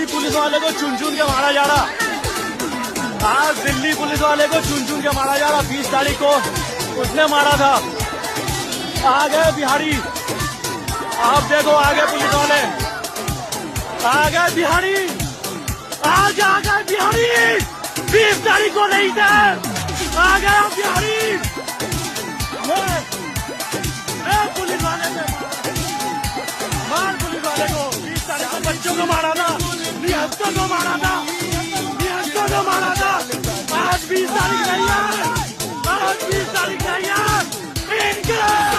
Police वाले को चुन चुन के मारा जा रहा। आज दिल्ली पुलिस वाले को चुन चुन के मारा जा रहा। 20 तारीख को उसने मारा था। आ गए बिहारी, आप देखो आगे पुलिस वाले आ गए। बिहारी आज आ गए बिहारी। 20 तारीख को नहीं थे, आ गया बिहारी। पुलिस वाले ने मार, पुलिस वाले को 20 तारीख को बच्चों को मारा था, निहत्तों को मारा था, निहत्तों को मारा था। आज 20 तारीख नहीं है, आज 20 तारीख नहीं है।